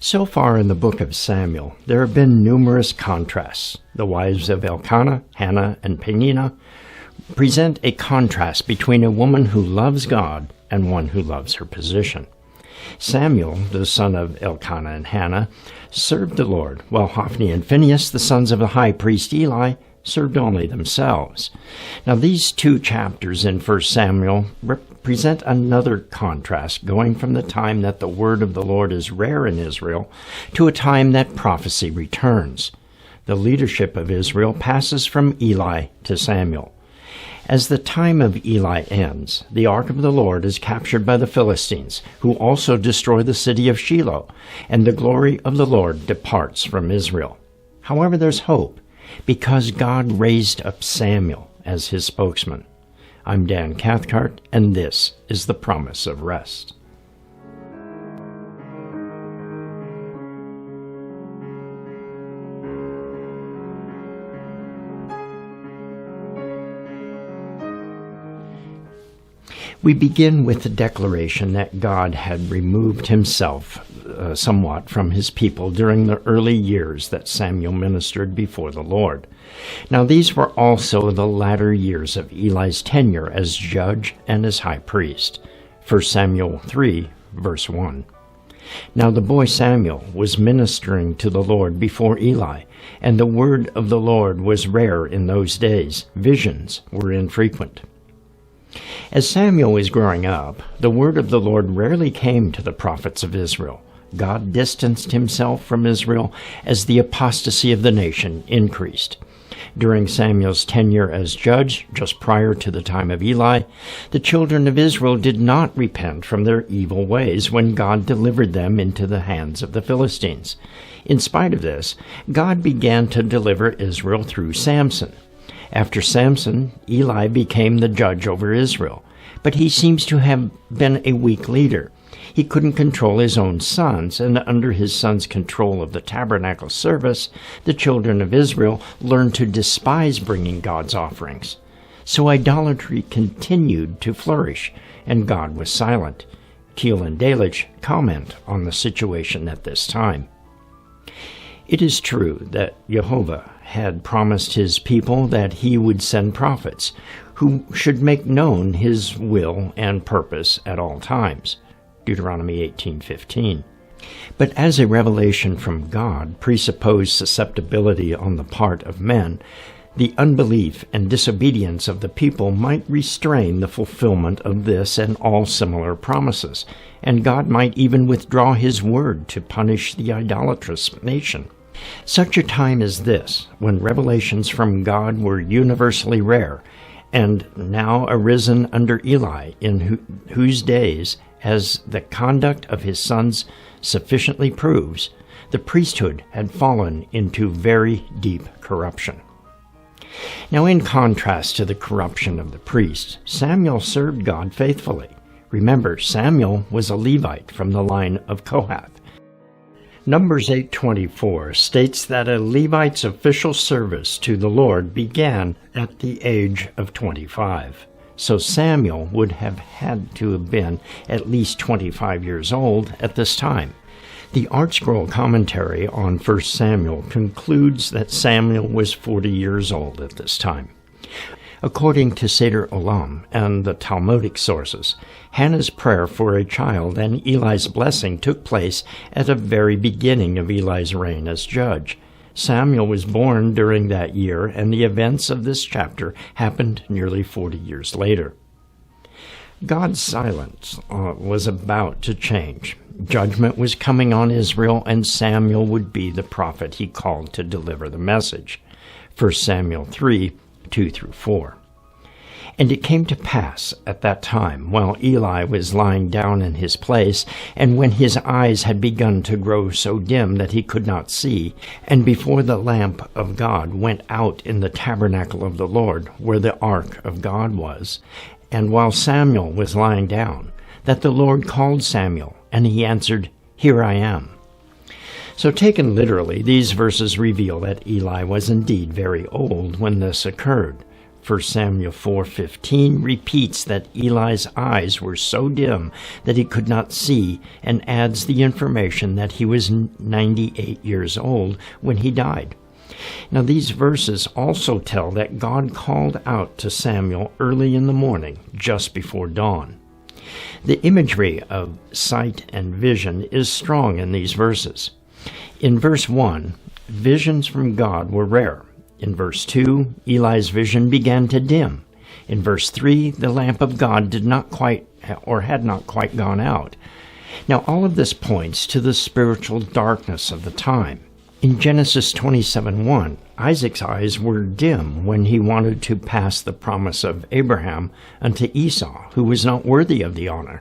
So far in the book of Samuel, there have been numerous contrasts. The wives of Elkanah, Hannah, and Peninah present a contrast between a woman who loves God and one who loves her position. Samuel, the son of Elkanah and Hannah, served the Lord, while Hophni and Phineas, the sons of the high priest Eli, served only themselves. Now these two chapters in 1 Samuel represent another contrast, going from the time that the word of the Lord is rare in Israel to a time that prophecy returns. The leadership of Israel passes from Eli to Samuel. As the time of Eli ends, the ark of the Lord is captured by the Philistines, who also destroy the city of Shiloh, and the glory of the Lord departs from Israel. However, there's hope, because God raised up Samuel as his spokesman. I'm Dan Cathcart, and this is the Promise of Rest. We begin with the declaration that God had removed himself somewhat from his people during the early years that Samuel ministered before the Lord. Now these were also the latter years of Eli's tenure as judge and as high priest. 1 Samuel 3, verse 1. Now the boy Samuel was ministering to the Lord before Eli, and the word of the Lord was rare in those days. Visions were infrequent. As Samuel was growing up, the word of the Lord rarely came to the prophets of Israel. God distanced himself from Israel as the apostasy of the nation increased. During Samuel's tenure as judge, just prior to the time of Eli, the children of Israel did not repent from their evil ways when God delivered them into the hands of the Philistines. In spite of this, God began to deliver Israel through Samson. After Samson, Eli became the judge over Israel, but he seems to have been a weak leader. He couldn't control his own sons, and under his sons' control of the tabernacle service, the children of Israel learned to despise bringing God's offerings. So idolatry continued to flourish, and God was silent. Keel and Delitzsch comment on the situation at this time. It is true that Jehovah had promised his people that he would send prophets who should make known his will and purpose at all times. Deuteronomy 18:15. But as a revelation from God presupposed susceptibility on the part of men, the unbelief and disobedience of the people might restrain the fulfillment of this and all similar promises, and God might even withdraw his word to punish the idolatrous nation. Such a time as this, when revelations from God were universally rare, and now arisen under Eli, in whose days, as the conduct of his sons sufficiently proves, the priesthood had fallen into very deep corruption. Now, in contrast to the corruption of the priests, Samuel served God faithfully. Remember, Samuel was a Levite from the line of Kohath. Numbers 8:24 states that a Levite's official service to the Lord began at the age of 25. So Samuel would have had to have been at least 25 years old at this time. The ArtScroll commentary on 1 Samuel concludes that Samuel was 40 years old at this time. According to Seder Olam and the Talmudic sources, Hannah's prayer for a child and Eli's blessing took place at the very beginning of Eli's reign as judge. Samuel was born during that year, and the events of this chapter happened nearly 40 years later. God's silence was about to change. Judgment was coming on Israel, and Samuel would be the prophet he called to deliver the message. 1 Samuel 3, 2-4. And it came to pass at that time, while Eli was lying down in his place, and when his eyes had begun to grow so dim that he could not see, and before the lamp of God went out in the tabernacle of the Lord, where the ark of God was, and while Samuel was lying down, that the Lord called Samuel, and he answered, "Here I am." So taken literally, these verses reveal that Eli was indeed very old when this occurred. 1 Samuel 4:15 repeats that Eli's eyes were so dim that he could not see, and adds the information that he was 98 years old when he died. Now these verses also tell that God called out to Samuel early in the morning, just before dawn. The imagery of sight and vision is strong in these verses. In verse 1, visions from God were rare. In verse 2, Eli's vision began to dim. In verse 3, the lamp of God had not quite gone out. Now all of this points to the spiritual darkness of the time. In Genesis 27:1, Isaac's eyes were dim when he wanted to pass the promise of Abraham unto Esau, who was not worthy of the honor.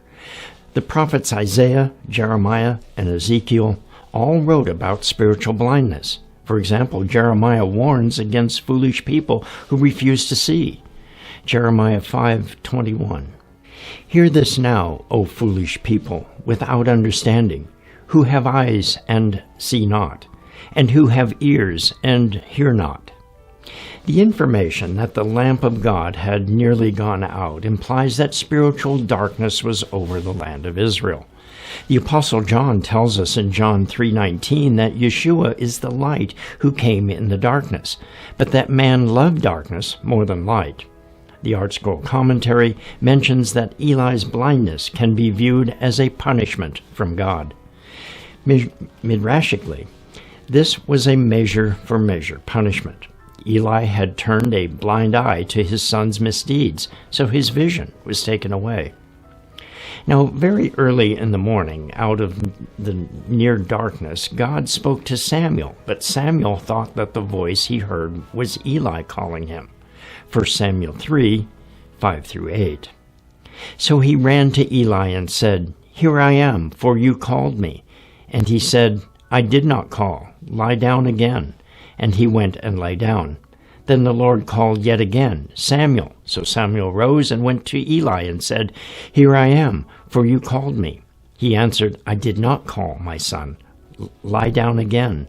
The prophets Isaiah, Jeremiah, and Ezekiel all wrote about spiritual blindness. For example, Jeremiah warns against foolish people who refuse to see. Jeremiah 5:21. Hear this now, O foolish people, without understanding, who have eyes and see not, and who have ears and hear not. The information that the lamp of God had nearly gone out implies that spiritual darkness was over the land of Israel. The Apostle John tells us in John 3:19 that Yeshua is the light who came in the darkness, but that man loved darkness more than light. The ArtScroll commentary mentions that Eli's blindness can be viewed as a punishment from God. Midrashically, this was a measure for measure punishment. Eli had turned a blind eye to his son's misdeeds, so his vision was taken away. Now, very early in the morning, out of the near darkness, God spoke to Samuel, but Samuel thought that the voice he heard was Eli calling him. 1 Samuel 3:5-8. So he ran to Eli and said, "Here I am, for you called me." And he said, "I did not call. Lie down again." And he went and lay down. Then the Lord called yet again, "Samuel." So Samuel rose and went to Eli and said, "Here I am, for you called me." He answered, "I did not call, my son. Lie down again."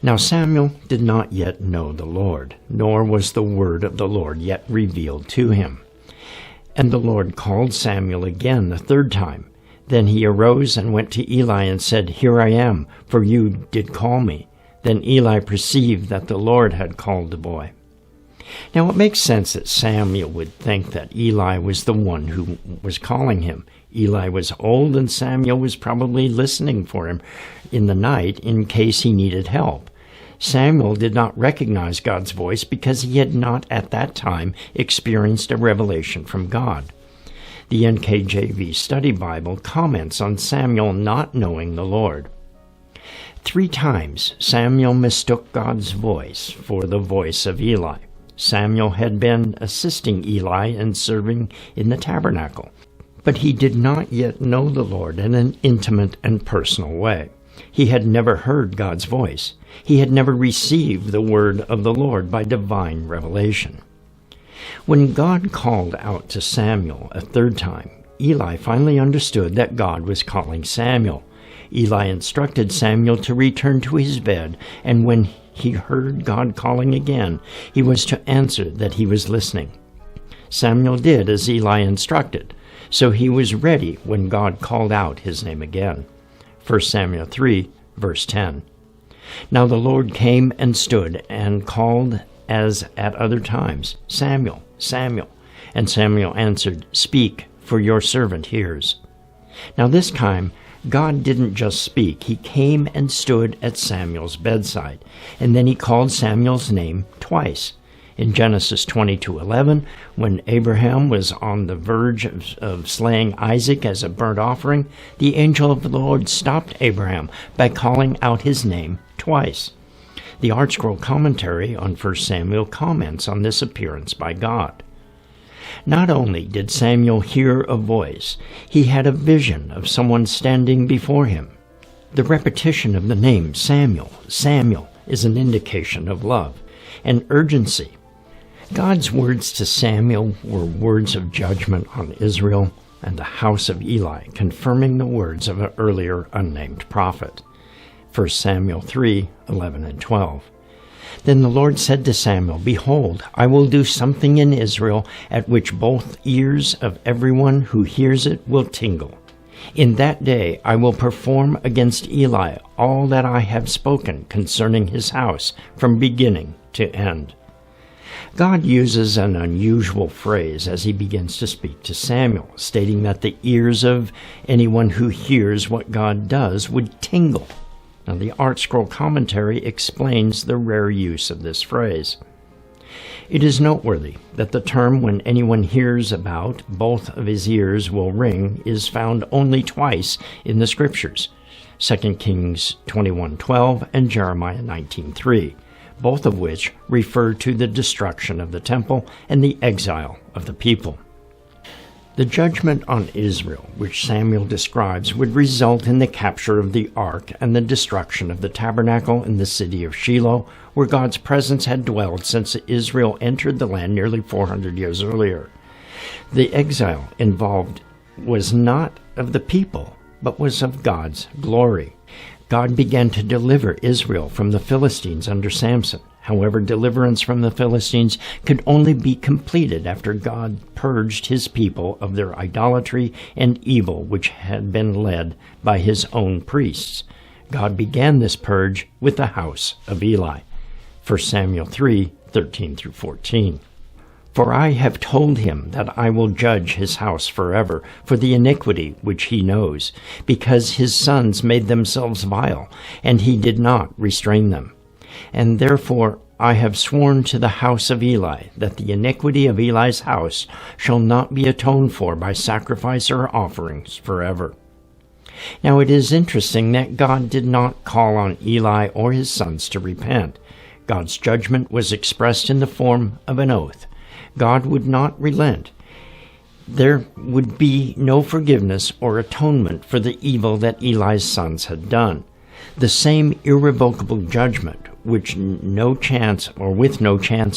Now Samuel did not yet know the Lord, nor was the word of the Lord yet revealed to him. And the Lord called Samuel again the third time. Then he arose and went to Eli and said, "Here I am, for you did call me." Then Eli perceived that the Lord had called the boy. Now it makes sense that Samuel would think that Eli was the one who was calling him. Eli was old, and Samuel was probably listening for him in the night in case he needed help. Samuel did not recognize God's voice because he had not at that time experienced a revelation from God. The NKJV Study Bible comments on Samuel not knowing the Lord. 3 times Samuel mistook God's voice for the voice of Eli. Samuel had been assisting Eli and serving in the tabernacle, but he did not yet know the Lord in an intimate and personal way. He had never heard God's voice. He had never received the word of the Lord by divine revelation. When God called out to Samuel a third time, Eli finally understood that God was calling Samuel. Eli instructed Samuel to return to his bed, and when he heard God calling again, he was to answer that he was listening. Samuel did as Eli instructed, so he was ready when God called out his name again. 1 Samuel 3, verse 10. Now the Lord came and stood and called as at other times, "Samuel, Samuel." And Samuel answered, "Speak, for your servant hears." Now this time, God didn't just speak. He came and stood at Samuel's bedside, and then he called Samuel's name twice. In Genesis 22:11, when Abraham was on the verge of slaying Isaac as a burnt offering, the angel of the Lord stopped Abraham by calling out his name twice. The ArtScroll commentary on 1 Samuel comments on this appearance by God. Not only did Samuel hear a voice, he had a vision of someone standing before him. The repetition of the name Samuel, Samuel, is an indication of love and urgency. God's words to Samuel were words of judgment on Israel and the house of Eli, confirming the words of an earlier unnamed prophet. 1 Samuel 3:11 and 12. Then the Lord said to Samuel, Behold, I will do something in Israel at which both ears of everyone who hears it will tingle. In that day I will perform against Eli all that I have spoken concerning his house from beginning to end. God uses an unusual phrase as he begins to speak to Samuel, stating that the ears of anyone who hears what God does would tingle. Now, the Art Scroll commentary explains the rare use of this phrase. It is noteworthy that the term when anyone hears about both of his ears will ring is found only twice in the Scriptures, 2 Kings 21:12 and Jeremiah 19:3, both of which refer to the destruction of the temple and the exile of the people. The judgment on Israel, which Samuel describes, would result in the capture of the ark and the destruction of the tabernacle in the city of Shiloh, where God's presence had dwelled since Israel entered the land nearly 400 years earlier. The exile involved was not of the people, but was of God's glory. God began to deliver Israel from the Philistines under Samson. However, deliverance from the Philistines could only be completed after God purged his people of their idolatry and evil which had been led by his own priests. God began this purge with the house of Eli. 1 Samuel 3:13-14. For I have told him that I will judge his house forever for the iniquity which he knows, because his sons made themselves vile, and he did not restrain them. And therefore I have sworn to the house of Eli that the iniquity of Eli's house shall not be atoned for by sacrifice or offerings forever. Now it is interesting that God did not call on Eli or his sons to repent. God's judgment was expressed in the form of an oath. God would not relent. There would be no forgiveness or atonement for the evil that Eli's sons had done. The same irrevocable judgment, with no chance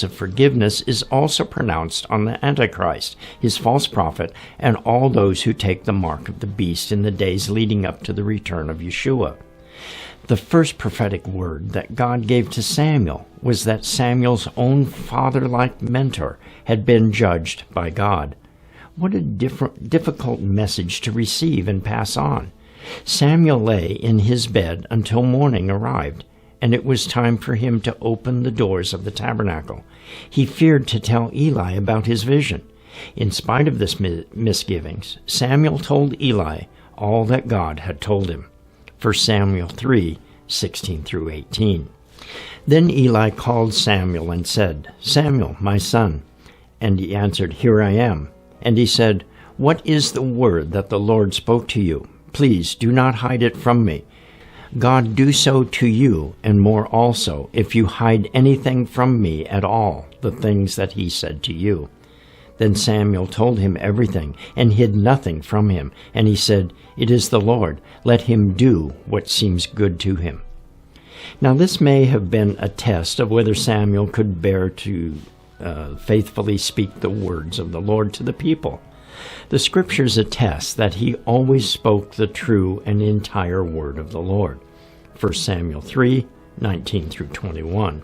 of forgiveness, is also pronounced on the Antichrist, his false prophet, and all those who take the mark of the beast in the days leading up to the return of Yeshua. The first prophetic word that God gave to Samuel was that Samuel's own father-like mentor had been judged by God. What a difficult message to receive and pass on. Samuel lay in his bed until morning arrived, and it was time for him to open the doors of the tabernacle. He feared to tell Eli about his vision. In spite of this misgivings, Samuel told Eli all that God had told him. 1 Samuel 3:16-18. Then Eli called Samuel and said, Samuel, my son. And he answered, Here I am. And he said, What is the word that the Lord spoke to you? Please do not hide it from me. God do so to you, and more also, if you hide anything from me at all, the things that he said to you. Then Samuel told him everything, and hid nothing from him. And he said, It is the Lord. Let him do what seems good to him. Now this may have been a test of whether Samuel could bear to faithfully speak the words of the Lord to the people. The Scriptures attest that he always spoke the true and entire word of the Lord. 1 Samuel 3:19-21.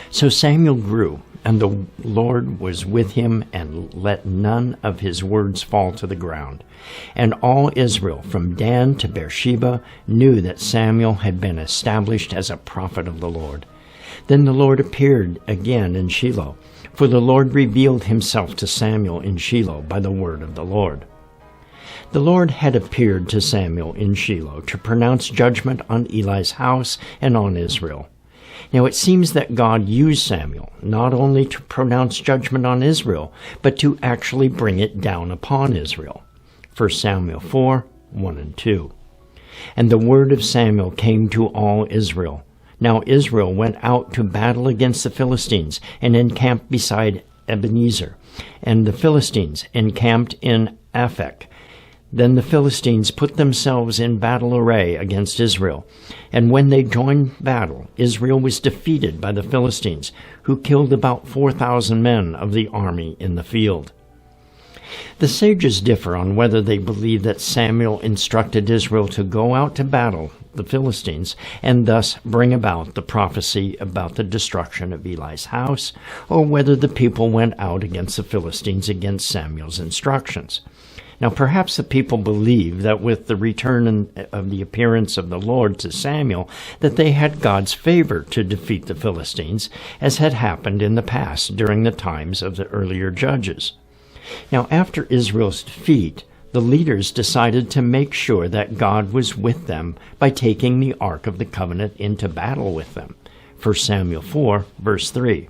So Samuel grew, and the Lord was with him, and let none of his words fall to the ground. And all Israel, from Dan to Beersheba, knew that Samuel had been established as a prophet of the Lord. Then the Lord appeared again in Shiloh, for the Lord revealed himself to Samuel in Shiloh by the word of the Lord. The Lord had appeared to Samuel in Shiloh to pronounce judgment on Eli's house and on Israel. Now it seems that God used Samuel not only to pronounce judgment on Israel, but to actually bring it down upon Israel. 1 Samuel 4:1-2. And the word of Samuel came to all Israel. Now Israel went out to battle against the Philistines and encamped beside Ebenezer, and the Philistines encamped in Aphek. Then the Philistines put themselves in battle array against Israel. And when they joined battle, Israel was defeated by the Philistines, who killed about 4,000 men of the army in the field. The sages differ on whether they believe that Samuel instructed Israel to go out to battle the Philistines, and thus bring about the prophecy about the destruction of Eli's house, or whether the people went out against the Philistines against Samuel's instructions. Now perhaps the people believed that with the return of the appearance of the Lord to Samuel, that they had God's favor to defeat the Philistines, as had happened in the past during the times of the earlier judges. Now after Israel's defeat, the leaders decided to make sure that God was with them by taking the Ark of the Covenant into battle with them. 1 Samuel 4, verse 3.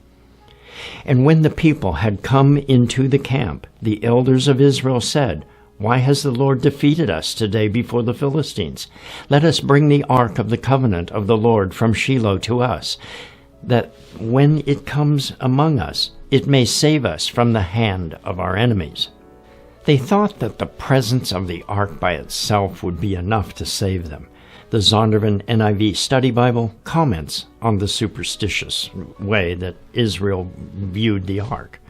And when the people had come into the camp, the elders of Israel said, "Why has the Lord defeated us today before the Philistines? Let us bring the Ark of the Covenant of the Lord from Shiloh to us, that when it comes among us, it may save us from the hand of our enemies." They thought that the presence of the Ark by itself would be enough to save them. The Zondervan NIV Study Bible comments on the superstitious way that Israel viewed the Ark.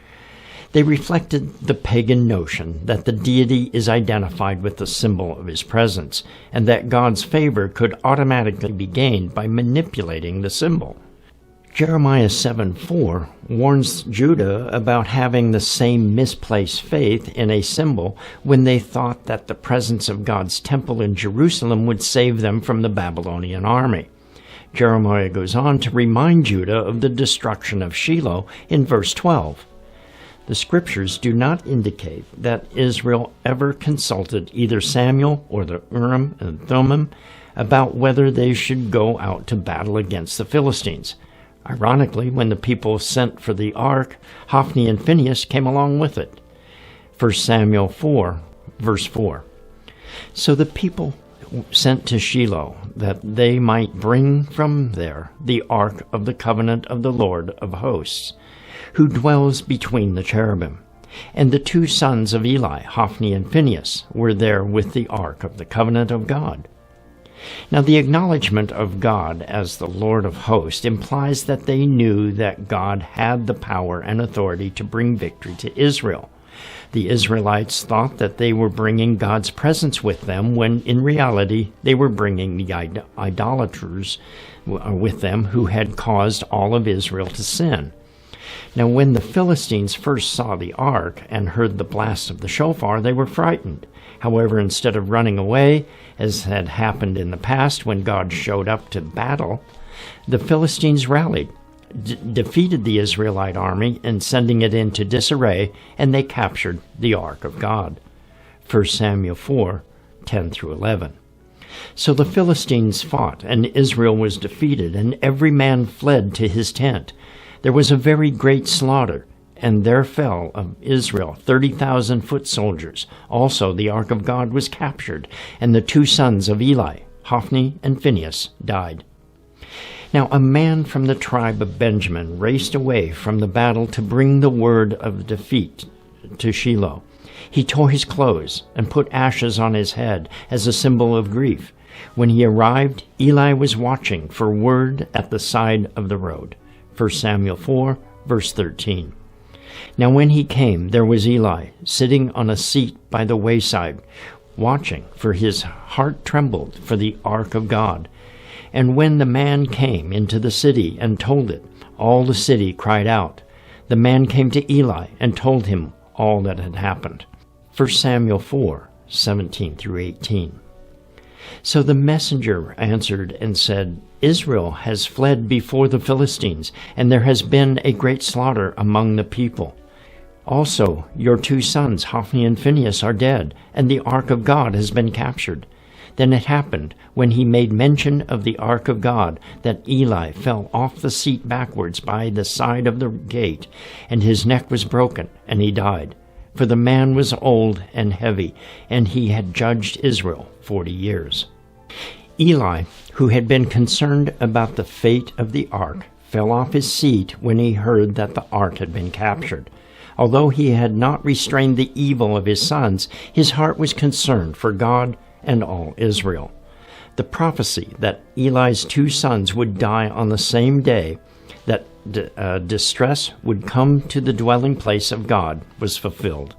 They reflected the pagan notion that the deity is identified with the symbol of his presence, and that God's favor could automatically be gained by manipulating the symbol. Jeremiah 7:4 warns Judah about having the same misplaced faith in a symbol when they thought that the presence of God's temple in Jerusalem would save them from the Babylonian army. Jeremiah goes on to remind Judah of the destruction of Shiloh in verse 12. The scriptures do not indicate that Israel ever consulted either Samuel or the Urim and Thummim about whether they should go out to battle against the Philistines. Ironically, when the people sent for the ark, Hophni and Phineas came along with it. 1 Samuel 4, verse 4. So the people sent to Shiloh that they might bring from there the ark of the covenant of the Lord of hosts, who dwells between the cherubim. And the two sons of Eli, Hophni and Phineas, were there with the ark of the covenant of God. Now the acknowledgement of God as the Lord of hosts implies that they knew that God had the power and authority to bring victory to Israel. The Israelites thought that they were bringing God's presence with them, when in reality they were bringing the idolaters with them who had caused all of Israel to sin. Now when the Philistines first saw the ark and heard the blast of the shofar, they were frightened. However, instead of running away, as had happened in the past when God showed up to battle, the Philistines rallied, defeated the Israelite army, and sending it into disarray, and they captured the ark of God. 1 Samuel 4, 10 through 11. So the Philistines fought, and Israel was defeated, and every man fled to his tent. There was a very great slaughter, and there fell of Israel 30,000 foot soldiers. Also the ark of God was captured, and the two sons of Eli, Hophni and Phineas, died. Now a man from the tribe of Benjamin raced away from the battle to bring the word of defeat to Shiloh. He tore his clothes and put ashes on his head as a symbol of grief. When he arrived, Eli was watching for word at the side of the road. 1 Samuel 4, verse 13. Now when he came, there was Eli, sitting on a seat by the wayside, watching, for his heart trembled for the ark of God. And when the man came into the city and told it, all the city cried out. The man came to Eli and told him all that had happened. 1 Samuel 4, 17 through 18. So the messenger answered and said, Israel has fled before the Philistines, and there has been a great slaughter among the people. Also, your two sons, Hophni and Phineas, are dead, and the ark of God has been captured. Then it happened, when he made mention of the ark of God, that Eli fell off the seat backwards by the side of the gate, and his neck was broken, and he died. For the man was old and heavy, and he had judged Israel 40 years. Eli, who had been concerned about the fate of the ark, fell off his seat when he heard that the ark had been captured. Although he had not restrained the evil of his sons, his heart was concerned for God and all Israel. The prophecy that Eli's two sons would die on the same day that distress would come to the dwelling place of God was fulfilled.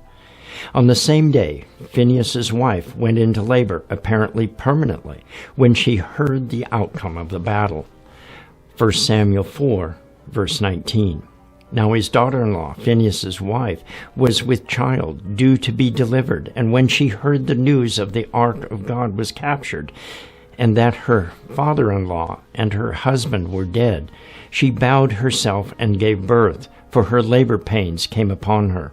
On the same day, Phinehas's wife went into labor, apparently permanently, when she heard the outcome of the battle. 1 Samuel 4, verse 19. Now his daughter-in-law, Phinehas's wife, was with child, due to be delivered, and when she heard the news of the ark of God was captured, and that her father-in-law and her husband were dead, she bowed herself and gave birth, for her labor pains came upon her.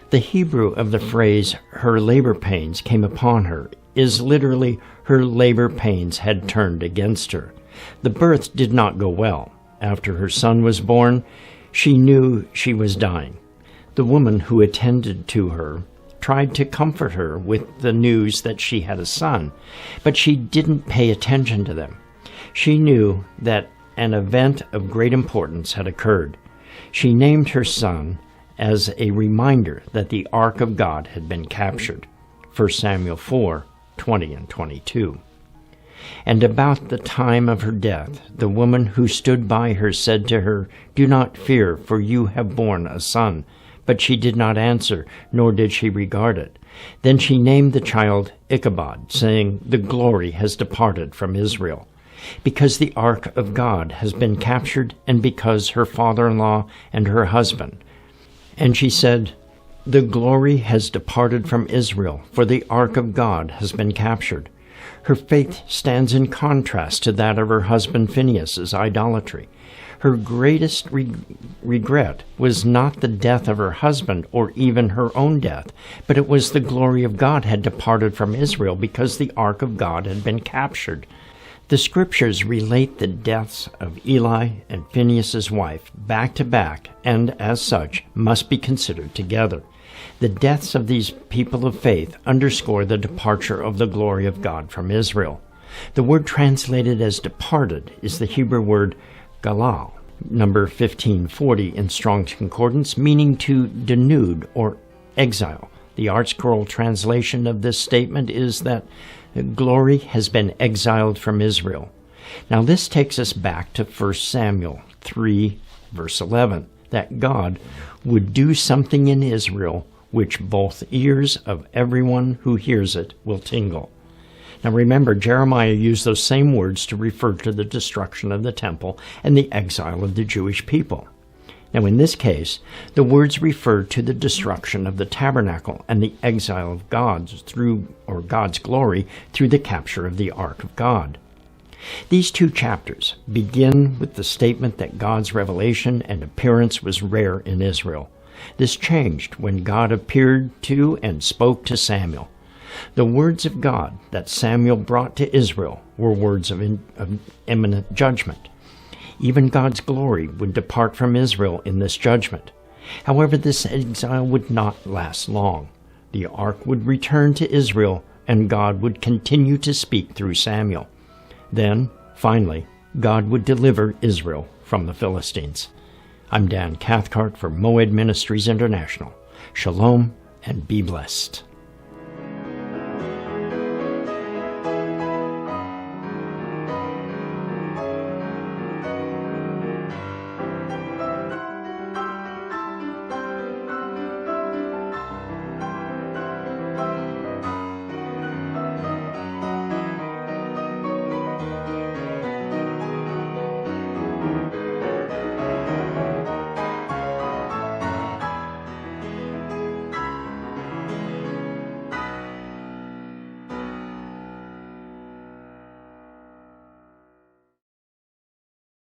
The Hebrew of the phrase, her labor pains came upon her, is literally, her labor pains had turned against her. The birth did not go well. After her son was born, she knew she was dying. The woman who attended to her tried to comfort her with the news that she had a son, but she didn't pay attention to them. She knew that an event of great importance had occurred. She named her son as a reminder that the ark of God had been captured. 1 Samuel 4, 20 and 22. And about the time of her death, the woman who stood by her said to her, "Do not fear, for you have borne a son." But she did not answer, nor did she regard it. Then she named the child Ichabod, saying, "The glory has departed from Israel," because the ark of God has been captured, and because her father-in-law and her husband. And she said, "The glory has departed from Israel, for the ark of God has been captured." Her faith stands in contrast to that of her husband Phinehas's idolatry. Her greatest regret was not the death of her husband or even her own death, but it was the glory of God had departed from Israel because the ark of God had been captured. The scriptures relate the deaths of Eli and Phinehas's wife back to back, and as such must be considered together. The deaths of these people of faith underscore the departure of the glory of God from Israel. The word translated as departed is the Hebrew word galal, number 1540 in Strong's Concordance, meaning to denude or exile. The ArtScroll translation of this statement is that glory has been exiled from Israel. Now this takes us back to 1 Samuel 3, verse 11, that God would do something in Israel which both ears of everyone who hears it will tingle. Now remember, Jeremiah used those same words to refer to the destruction of the temple and the exile of the Jewish people. Now in this case, the words refer to the destruction of the tabernacle and the exile of God's glory through the capture of the ark of God. These two chapters begin with the statement that God's revelation and appearance was rare in Israel. This changed when God appeared to and spoke to Samuel. The words of God that Samuel brought to Israel were words of imminent judgment. Even God's glory would depart from Israel in this judgment. However, this exile would not last long. The ark would return to Israel, and God would continue to speak through Samuel. Then, finally, God would deliver Israel from the Philistines. I'm Dan Cathcart for Moed Ministries International. Shalom and be blessed.